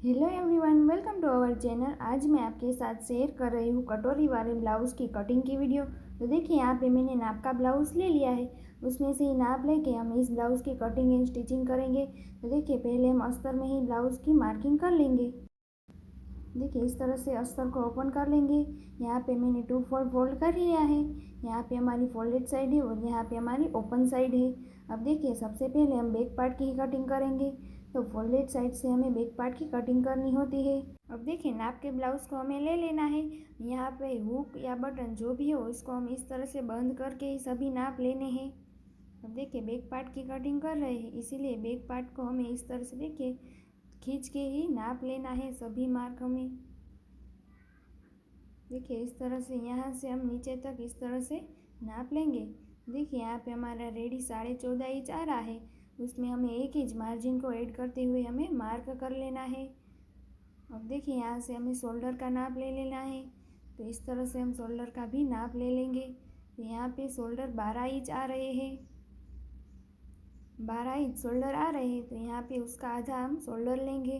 Hello everyone, welcome to our channel. आज मैं आपके साथ शेयर कर रही हूँ कटोरी वाले ब्लाउज़ की कटिंग की वीडियो। तो देखिए, यहाँ पे मैंने नाप का ब्लाउज़ ले लिया है। उसमें से ही नाप लेके हम इस ब्लाउज़ की कटिंग एंड स्टिचिंग करेंगे। तो देखिए, पहले हम अस्तर में ही ब्लाउज़ की मार्किंग कर लेंगे। देखिए, इस तरह से अस्तर को ओपन कर लेंगे। यहाँ पे मैंने 2 फोल्ड कर लिया है। यहाँ पे हमारी फोल्डेड साइड है और यहाँ पे हमारी ओपन साइड है। अब देखिए, सबसे पहले हम बैक पार्ट की ही कटिंग करेंगे। तो फोल्डेड साइड से हमें बैक पार्ट की कटिंग करनी होती है। अब देखिए, नाप के ब्लाउज़ को हमें ले लेना है। यहाँ पे हुक या बटन जो भी हो, इसको हम इस तरह से बंद करके ही सभी नाप लेने हैं। अब देखिए, बैक पार्ट की कटिंग कर रहे हैं, इसीलिए बैक पार्ट को हमें इस तरह से देखिए खींच के ही नाप लेना है सभी मार्क हमें। देखिए, इस तरह से यहाँ से हम नीचे तक इस तरह से नाप लेंगे। देखिए, यहाँ पे हमारा रेडी 14.5 इंच आ रहा है। उसमें हमें 1 इंच मार्जिन को ऐड करते हुए हमें मार्क कर लेना है। अब देखिए, यहाँ से हमें शोल्डर का नाप ले लेना है। तो इस तरह से हम शोल्डर का भी नाप ले लेंगे। तो यहाँ पे शोल्डर 12 इंच आ रहे हैं। 12 इंच शोल्डर आ रहे हैं, तो यहाँ पे उसका आधा हम शोल्डर लेंगे।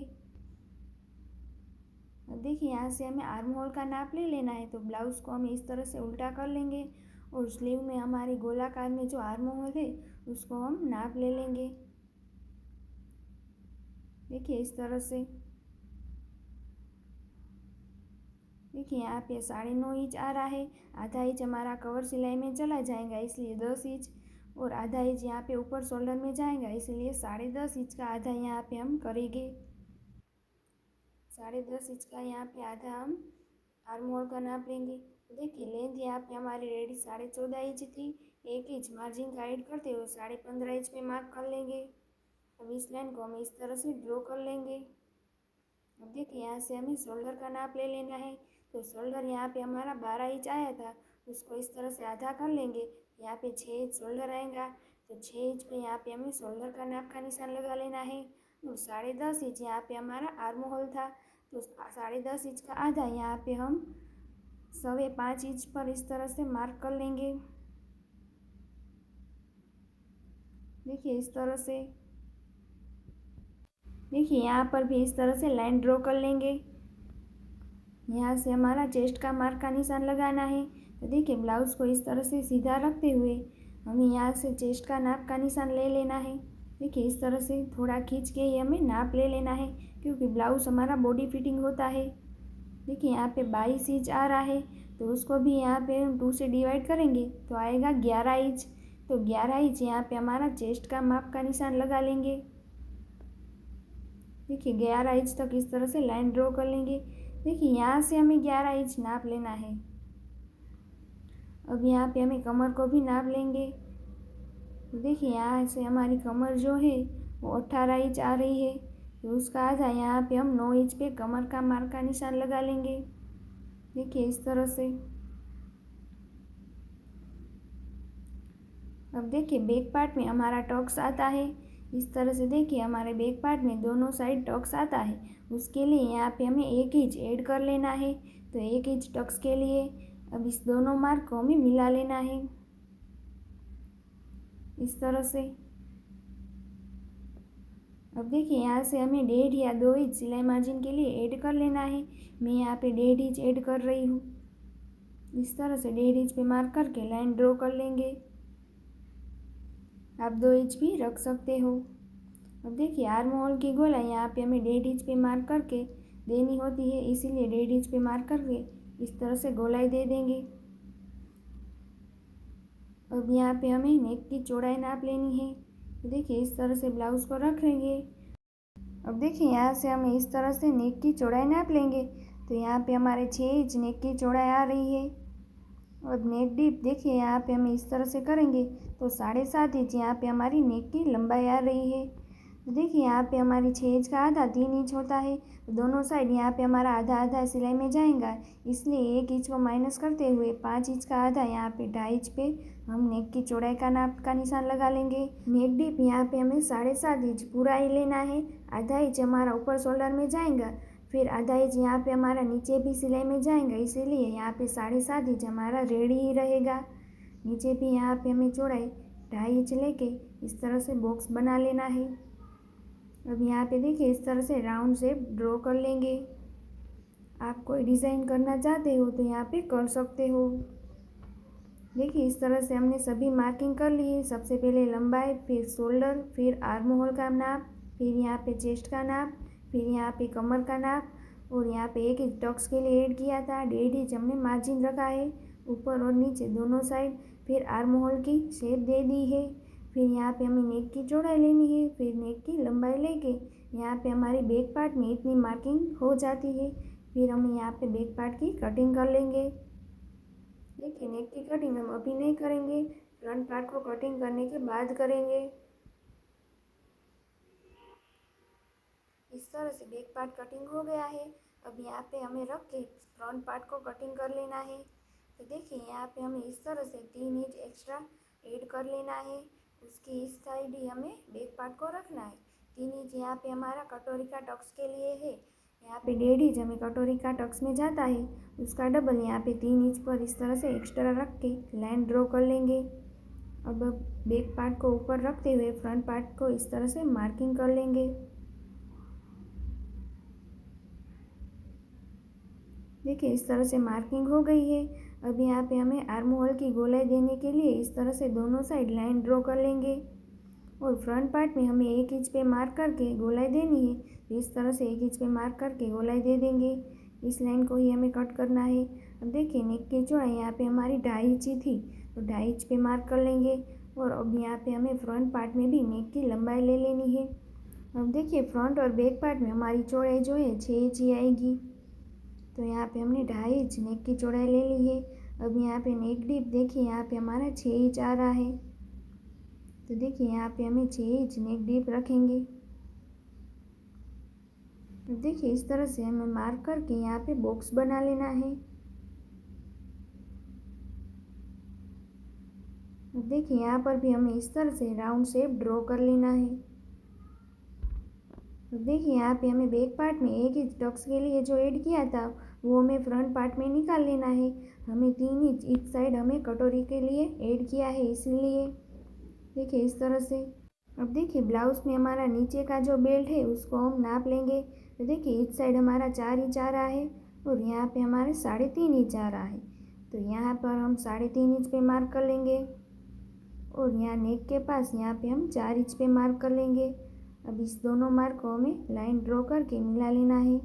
अब देखिए, यहाँ से हमें आर्म होल का नाप ले लेना है। तो ब्लाउज़ को हम इस तरह से उल्टा कर लेंगे और स्लीव में हमारी गोलाकार में जो आर्म होल है उसको हम नाप ले लेंगे। देखिए, इस तरह से। देखिए, यहाँ पे 9.5 इंच आ रहा है। आधा इंच हमारा कवर सिलाई में चला जाएगा, इसलिए 10 इंच, और आधा इंच यहाँ पे ऊपर शोल्डर में जाएगा, इसलिए 10.5 इंच का आधा यहाँ पे हम करेंगे। 10.5 इंच का यहाँ पे आधा हम आर्म होल का नाप लेंगे। तो देखिए, लेंथ यहाँ पे हमारी रेडी 14.5 इंच थी। 1 इंच मार्जिन का ऐड करते हुए 15.5 इंच पे मार्क कर लेंगे। अब इस लाइन को हम इस तरह से ड्रॉ कर लेंगे। अब देखिए, यहाँ से हमें शोल्डर का नाप ले लेना है। तो शोल्डर यहाँ पे हमारा 12 इंच आया था, उसको इस तरह से आधा कर लेंगे। यहाँ पे 6 इंच शोल्डर आएगा, तो 6 इंच पे यहाँ पे हमें शोल्डर का नाप का निशान लगा लेना है। और 10.5 इंच यहाँ पे हमारा आर्म होल था, तो 10.5 इंच का आधा यहाँ पे हम 5.25 इंच पर इस तरह से मार्क कर लेंगे। देखिए, इस तरह से। देखिए, यहाँ पर भी इस तरह से लाइन ड्रॉ कर लेंगे। यहाँ से हमारा चेस्ट का मार्क का निशान लगाना है। तो देखिए, ब्लाउज़ को इस तरह से सीधा रखते हुए हमें यहाँ से चेस्ट का नाप का निशान ले लेना है। देखिए, इस तरह से थोड़ा खींच के ही हमें नाप ले लेना है, क्योंकि ब्लाउज़ हमारा बॉडी फिटिंग होता है। देखिए, यहाँ पे 22 इंच आ रहा है, तो उसको भी यहाँ पे हम 2 से डिवाइड करेंगे तो आएगा 11 इंच। तो 11 इंच यहाँ पे हमारा चेस्ट का माप का निशान लगा लेंगे। देखिए, 11 इंच तक इस तरह से लाइन ड्रॉ कर लेंगे। देखिए, यहाँ से हमें 11 इंच नाप लेना है। अब यहाँ पे हमें कमर को भी नाप लेंगे। तो देखिए, यहाँ से हमारी कमर जो है वो 18 इंच आ रही है, तो उसका आधा यहाँ पे हम 9 इंच पे कमर का मार्क का निशान लगा लेंगे। देखिए, इस तरह से। अब देखिए, बैक पार्ट में हमारा टक्स आता है। इस तरह से देखिए, हमारे बैक पार्ट में दोनों साइड टक्स आता है। उसके लिए यहाँ पे हमें 1 इंच ऐड कर लेना है। तो 1 इंच टक्स के लिए अब इस दोनों मार्क को हमें मिला लेना है, इस तरह से। अब देखिए, यहाँ से हमें 1.5 या 2 इंच सिलाई मार्जिन के लिए ऐड कर लेना है। मैं यहाँ पे 1.5 इंच ऐड कर रही हूँ। इस तरह से 1.5 इंच पे मार्क करके लाइन ड्रॉ कर लेंगे। आप 2 इंच भी रख सकते हो। अब देखिए, आर्म होल की गोलाई यहाँ पे हमें 1.5 इंच पे मार्क करके देनी होती है, इसीलिए 1.5 इंच पे मार्क करके इस तरह से गोलाई दे देंगे। अब यहाँ पे हमें नेक की चौड़ाई नाप लेनी है। तो देखिए, इस तरह से ब्लाउज़ को रख लेंगे। अब देखिए, यहाँ से हमें इस तरह से नेक की चौड़ाई नाप लेंगे। तो यहाँ पे हमारे 6 इंच नेक की चौड़ाई आ रही है। और नेक डीप देखिए, यहाँ पे हम इस तरह से करेंगे तो 7.5 इंच यहाँ पे हमारी नेक की लंबाई आ रही है। तो देखिए, यहाँ पे हमारी 6 इंच का आधा 3 इंच होता है, तो दोनों साइड यहाँ पे हमारा आधा आधा सिलाई में जाएगा, इसलिए 1 इंच को माइनस करते हुए 5 इंच का आधा यहाँ पे 2.5 इंच पे हम नेक की चौड़ाई का नाप का निशान लगा लेंगे। नेक डीप यहाँ पे हमें 7.5 इंच पूरा ही लेना है। आधा इंच हमारा ऊपर शोल्डर में जाएगा, फिर आधा इंच यहाँ पे हमारा नीचे भी सिलाई में जाएगा, इसीलिए यहाँ पे 7.5 इंच हमारा रेडी ही रहेगा। नीचे भी यहाँ पे हमें चौड़ाई 2.5 इंच लेके इस तरह से बॉक्स बना लेना है। अब यहाँ पे देखिए इस तरह से राउंड शेप ड्रॉ कर लेंगे। आप कोई डिज़ाइन करना चाहते हो तो यहाँ पे कर सकते हो। देखिए इस तरह से हमने सभी मार्किंग कर ली है। सबसे पहले लंबाई, फिर शोल्डर, फिर आर्म होल का नाप, फिर यहाँ पे चेस्ट का नाप, फिर यहाँ पे कमर का नाप, और यहाँ पे एक इंच टक्स के लिए ऐड किया था। 1.5 इंच हमने मार्जिन रखा है ऊपर और नीचे दोनों साइड। फिर आर्म होल की शेप दे दी है। फिर यहाँ पे हमें नेक की चौड़ाई लेनी है। फिर नेक की लंबाई लेके यहाँ पे हमारी बैक पार्ट में इतनी मार्किंग हो जाती है। फिर हम यहाँ पे बैक पार्ट की कटिंग कर लेंगे। देखिए नेक की कटिंग हम अभी नहीं करेंगे, फ्रंट पार्ट को कटिंग करने के बाद करेंगे। इस तरह से बैक पार्ट कटिंग हो गया है। अब यहाँ पे हमें रख के फ्रंट पार्ट को कटिंग कर लेना है। तो देखिए यहाँ पे हमें इस तरह से 3 इंच एक्स्ट्रा ऐड कर लेना है। उसकी इस साइड ही हमें बैक पार्ट को रखना है। 3 इंच यहाँ पे हमारा कटोरी का टक्स के लिए है। यहाँ पे 1.5 इंच हमें कटोरी का टक्स में जाता है, उसका डबल यहाँ पे 3 इंच पर इस तरह से एक्स्ट्रा रख के लाइन ड्रॉ कर लेंगे। अब बैक पार्ट को ऊपर रखते हुए फ्रंट पार्ट को इस तरह से मार्किंग कर लेंगे। देखिए इस तरह से मार्किंग हो गई है। अब यहाँ पे हमें आर्म होल की गोलाई देने के लिए इस तरह से दोनों साइड लाइन ड्रॉ कर लेंगे, और फ्रंट पार्ट में हमें 1 इंच पे मार्क करके गोलाई देनी है। तो इस तरह से 1 इंच पे मार्क करके गोलाई दे देंगे। इस लाइन को ही हमें कट करना है। अब देखिए नेक की चौड़ाई यहाँ पे हमारी 2.5 इंच ही थी, तो 2.5 इंच पे मार्क कर लेंगे। और अब यहाँ पे हमें फ्रंट पार्ट में भी नेक की लंबाई ले लेनी है। अब देखिए फ्रंट और बैक पार्ट में हमारी चौड़ाई जो है 6 इंच ही आएगी। तो यहाँ पे हमने 2.5 इंच नेक की चौड़ाई ले ली है। अब यहाँ पे नेक डीप देखिए यहाँ पे हमारा 6 इंच आ रहा है। तो देखिए यहाँ पे हमें 6 इंच नेक डीप रखेंगे। अब देखिए इस तरह से हमें मार्क करके यहाँ पे बॉक्स बना लेना है। अब देखिए यहाँ पर भी हमें इस तरह से राउंड शेप ड्रॉ कर लेना है। तो देखिए यहाँ पे हमें बैक पार्ट में 1 इंच टक्स के लिए जो ऐड किया था वो हमें फ्रंट पार्ट में निकाल लेना है। हमें 3 इंच इस साइड हमें कटोरी के लिए ऐड किया है, इसीलिए देखिए इस तरह से। अब देखिए ब्लाउज में हमारा नीचे का जो बेल्ट है उसको हम नाप लेंगे। तो देखिए इस साइड हमारा 4 इंच आ रहा है और यहाँ पे हमारे 3.5 इंच आ रहा है। तो यहाँ पर हम 3.5 इंच पे मार्क कर लेंगे, और यहाँ नेक के पास यहाँ पे हम 4 इंच पे मार्क कर लेंगे। अब इस दोनों मार्क को हमें लाइन ड्रॉ करके मिला लेना है।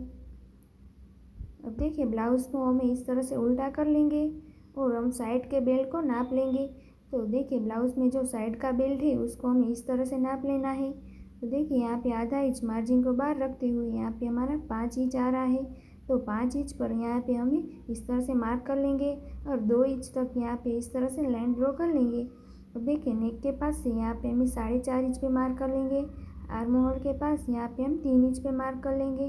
अब देखिए ब्लाउज को हमें इस तरह से उल्टा कर लेंगे और हम साइड के बेल्ट को नाप लेंगे। तो देखिए ब्लाउज में जो साइड का बेल्ट है उसको हमें इस तरह से नाप लेना है। तो देखिए यहाँ पे आधा इंच मार्जिन को बाहर रखते हुए यहाँ पे हमारा 5 इंच आ रहा है। तो 5 इंच पर यहाँ पे हमें इस तरह से मार्क कर लेंगे और 2 इंच तक यहाँ पे इस तरह से लाइन ड्रॉ कर लेंगे। अब देखिए नेक के पास से यहाँ पे हमें 4.5 इंच पे मार्क कर लेंगे। आर्म होल के पास यहाँ पे हम 3 इंच पे मार्क कर लेंगे।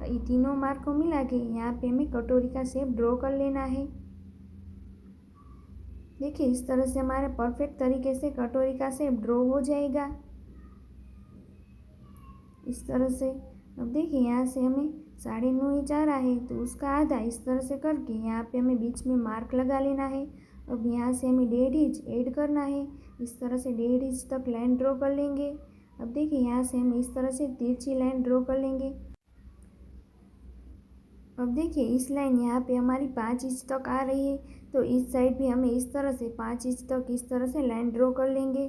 ये तीनों मार्क को मिला के यहाँ पे हमें कटोरी का शेप ड्रॉ कर लेना है। देखिए इस तरह से हमारे परफेक्ट तरीके से कटोरी का शेप ड्रॉ हो जाएगा, इस तरह से। अब देखिए यहाँ से हमें 9.5 इंच आ रहा है, तो उसका आधा इस तरह से करके यहाँ पे हमें बीच में मार्क लगा लेना है। अब यहाँ से हमें 1.5 इंच ऐड करना है। इस तरह से 1.5 इंच तक लाइन ड्रॉ कर लेंगे। अब देखिए यहाँ से हम इस तरह से तिरछी लाइन ड्रॉ कर लेंगे। अब देखिए इस लाइन यहाँ पे हमारी 5 इंच तक आ रही है, तो इस साइड भी हमें इस तरह से 5 इंच तक इस तरह से लाइन ड्रॉ कर लेंगे,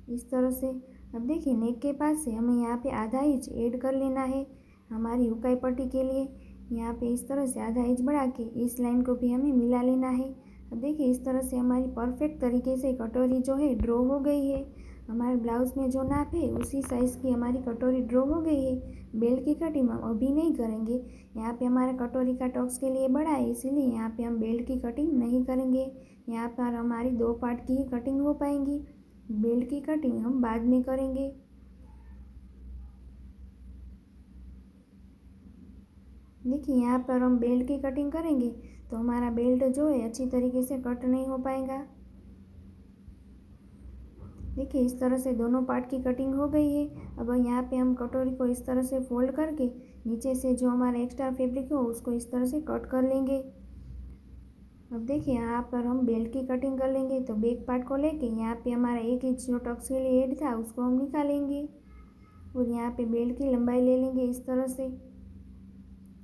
इस तरह से। अब देखिए नेक के पास से हमें यहाँ पे आधा इंच ऐड कर लेना है हमारी हुकाई पट्टी के लिए। यहाँ पे इस तरह से आधा इंच बढ़ा के इस लाइन को भी हमें मिला लेना है। अब देखिए इस तरह से हमारी परफेक्ट तरीके से कटोरी जो है ड्रॉ हो गई है। हमारे ब्लाउज में जो नाप है उसी साइज़ की हमारी कटोरी ड्रॉ हो गई है। बेल्ट की कटिंग हम अभी नहीं करेंगे, यहाँ पे हमारा कटोरी का टॉप्स के लिए बड़ा है, इसीलिए यहाँ पे हम बेल्ट की कटिंग नहीं करेंगे। यहाँ पर हमारी 2 पार्ट की ही कटिंग हो पाएंगी, बेल्ट की कटिंग हम बाद में करेंगे। देखिए यहाँ पर हम बेल्ट की कटिंग करेंगे तो हमारा बेल्ट जो है अच्छी तरीके से कट नहीं हो पाएगा। देखिए इस तरह से दोनों पार्ट की कटिंग हो गई है। अब यहाँ पे हम कटोरी को इस तरह से फोल्ड करके नीचे से जो हमारा एक्स्ट्रा फैब्रिक हो उसको इस तरह से कट कर लेंगे। अब देखिए यहाँ पर हम बेल्ट की कटिंग कर लेंगे। तो बैक पार्ट को लेके यहाँ पे हमारा 1 इंच जो टक्स के लिए ऐड था उसको हम निकालेंगे। और यहाँ पे बेल्ट की लंबाई ले लेंगे इस तरह से।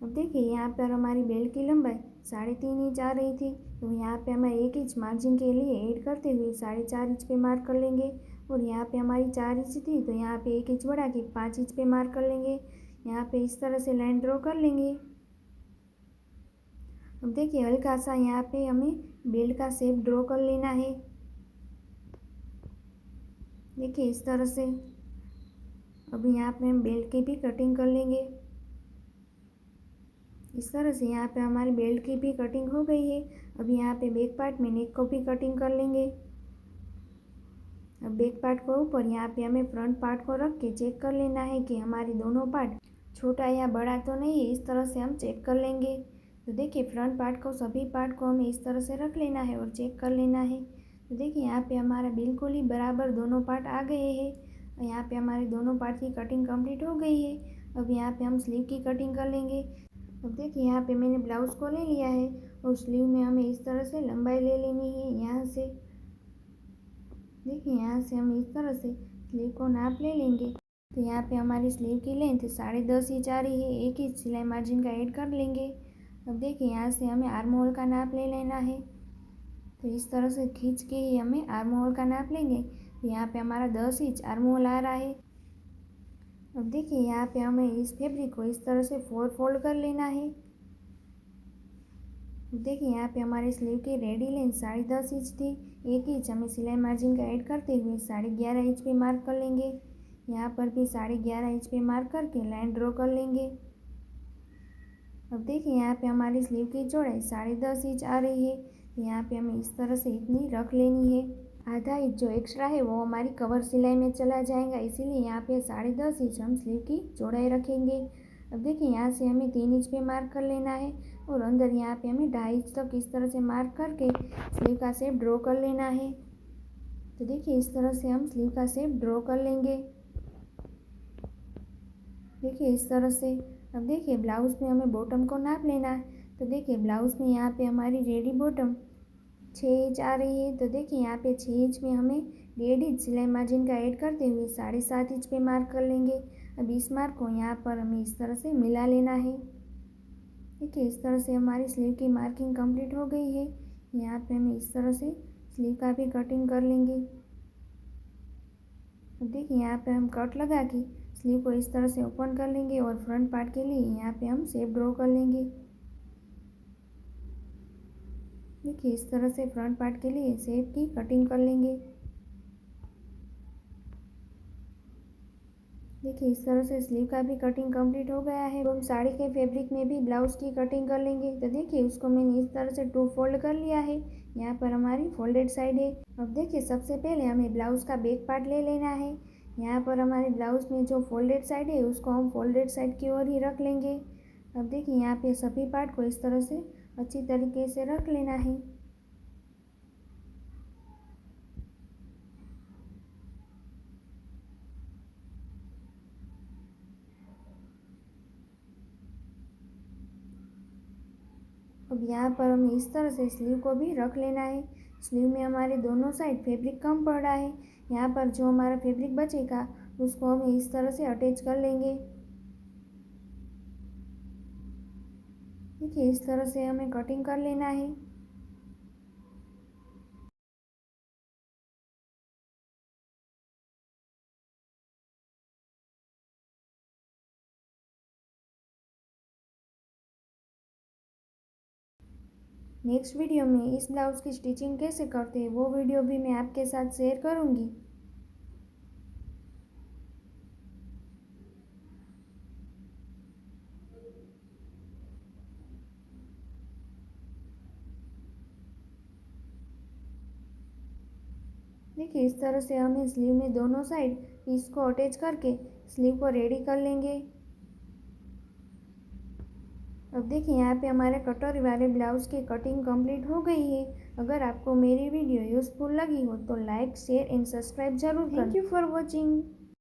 अब देखिए यहाँ पर हमारी बेल्ट की लंबाई 3.5 इंच आ रही थी, तो यहाँ पे हमें 1 इंच मार्जिन के लिए ऐड करते हुए 4.5 इंच पे मार्क कर लेंगे। और यहाँ पे हमारी 4 इंच थी, तो यहाँ पे 1 इंच बढ़ा के 5 इंच पे मार्क कर लेंगे। यहाँ पे इस तरह से लाइन ड्रॉ कर लेंगे। अब देखिए हल्का सा यहाँ पे हमें बेल्ट का शेप ड्रॉ कर लेना है। देखिए इस तरह से। अब यहाँ पे हम बेल्ट की भी कटिंग कर लेंगे इस तरह से। यहाँ पे हमारी बेल्ट की भी कटिंग हो गई है। अब यहाँ पे बैक पार्ट में नेक को भी कटिंग कर लेंगे। अब बैक पार्ट को ऊपर यहाँ पे हमें फ्रंट पार्ट को रख के चेक कर लेना है कि हमारे दोनों पार्ट छोटा या बड़ा तो नहीं है। इस तरह से हम चेक कर लेंगे। तो देखिए फ्रंट पार्ट को, सभी पार्ट को हमें इस तरह से रख लेना है और चेक कर लेना है। तो देखिए यहाँ पे हमारा बिल्कुल ही बराबर दोनों पार्ट आ गए हैं। और यहाँ पे हमारे दोनों पार्ट की कटिंग कंप्लीट हो गई है। अब यहाँ पे हम स्लीव की कटिंग कर लेंगे। अब देखिए यहाँ पे मैंने ब्लाउज़ को ले लिया है और स्लीव में हमें इस तरह से लंबाई ले लेनी है। यहाँ से देखिए यहाँ से हम इस तरह से स्लीव को नाप ले लेंगे। तो यहाँ पे हमारी स्लीव की लेंथ 10.5 इंच आ रही है। 1 इंच सिलाई मार्जिन का ऐड कर लेंगे। अब देखिए यहाँ से हमें आर्म होल का नाप ले लेना है। तो इस तरह से खींच के ही हमें आर्म होल का नाप लेंगे। तो यहाँ पे हमारा 10 इंच आर्म होल आ रहा है। अब देखिए यहाँ पे हमें इस फैब्रिक को इस तरह से 4 फोल्ड कर लेना है। देखिए यहाँ पे हमारे स्लीव की रेडी लेंथ 10.5 इंच थी। 1 इंच हमें सिलाई मार्जिन का ऐड करते हुए 11.5 इंच पे मार्क कर लेंगे। यहाँ पर भी 11.5 इंच पे मार्क करके लाइन ड्रॉ कर लेंगे। अब देखिए यहाँ पे हमारी स्लीव की चौड़ाई 10.5 इंच आ रही है। यहाँ पे हमें इस तरह से इतनी रख लेनी है। आधा इंच जो एक्स्ट्रा है वो हमारी कवर सिलाई में चला जाएगा, इसीलिए यहाँ पे 10.5 इंच हम स्लीव की चौड़ाई रखेंगे। अब देखिए यहाँ से हमें 3 इंच पे मार्क कर लेना है और अंदर यहाँ पे हमें 2.5 इंच तक इस तरह से मार्क करके स्लीव का शेप ड्रॉ कर लेना है। तो देखिए इस तरह से हम स्लीव का शेप ड्रॉ कर लेंगे। देखिए इस तरह से। अब देखिए ब्लाउज़ में हमें बॉटम को नाप लेना है। तो देखिए ब्लाउज़ में यहाँ पे हमारी रेडी बॉटम 6 इंच आ रही है। तो देखिए यहाँ पे 6 इंच में हमें 1.5 इंच सिलाई मार्जिन का ऐड करते हुए 7.5 इंच पे मार्क कर लेंगे। अब इस मार्क को यहाँ पर हमें इस तरह से मिला लेना है। देखिए इस तरह से हमारी स्लीव की मार्किंग कंप्लीट हो गई है। यहाँ पे हमें इस तरह से स्लीव का भी कटिंग कर लेंगे। अब देखिए यहाँ पे हम कट लगा के स्लीव को इस तरह से ओपन कर लेंगे और फ्रंट पार्ट के लिए यहाँ पे हम शेप ड्रॉ कर लेंगे। देखिए इस तरह से फ्रंट पार्ट के लिए शेप की कटिंग कर लेंगे। देखिए इस तरह से स्लीव का भी कटिंग कंप्लीट हो गया है। तो हम साड़ी के फैब्रिक में भी ब्लाउज़ की कटिंग कर लेंगे। तो देखिए उसको मैंने इस तरह से 2 फोल्ड कर लिया है। यहाँ पर हमारी फोल्डेड साइड है। अब देखिए सबसे पहले हमें ब्लाउज़ का बैक पार्ट ले लेना है। यहाँ पर हमारे ब्लाउज़ में जो फोल्डेड साइड है उसको हम फोल्डेड साइड की ओर ही रख लेंगे। अब देखिए यहाँ पे सभी पार्ट को इस तरह से अच्छी तरीके से रख लेना है। अब यहाँ पर हमें इस तरह से स्लीव को भी रख लेना है। स्लीव में हमारे दोनों साइड फैब्रिक कम पड़ रहा है। यहाँ पर जो हमारा फैब्रिक बचेगा उसको हम इस तरह से अटैच कर लेंगे। देखिए इस तरह से हमें कटिंग कर लेना है। नेक्स्ट वीडियो में इस ब्लाउज़ की स्टिचिंग कैसे करते हैं वो वीडियो भी मैं आपके साथ शेयर करूँगी। देखिए इस तरह से हमें स्लीव में दोनों साइड पीस को अटैच करके स्लीव को रेडी कर लेंगे। अब देखिए यहाँ पे हमारे कटोरी वाले ब्लाउज़ की कटिंग कंप्लीट हो गई है। अगर आपको मेरी वीडियो यूज़फुल लगी हो तो लाइक, शेयर एंड सब्सक्राइब जरूर करें। Thank you for watching.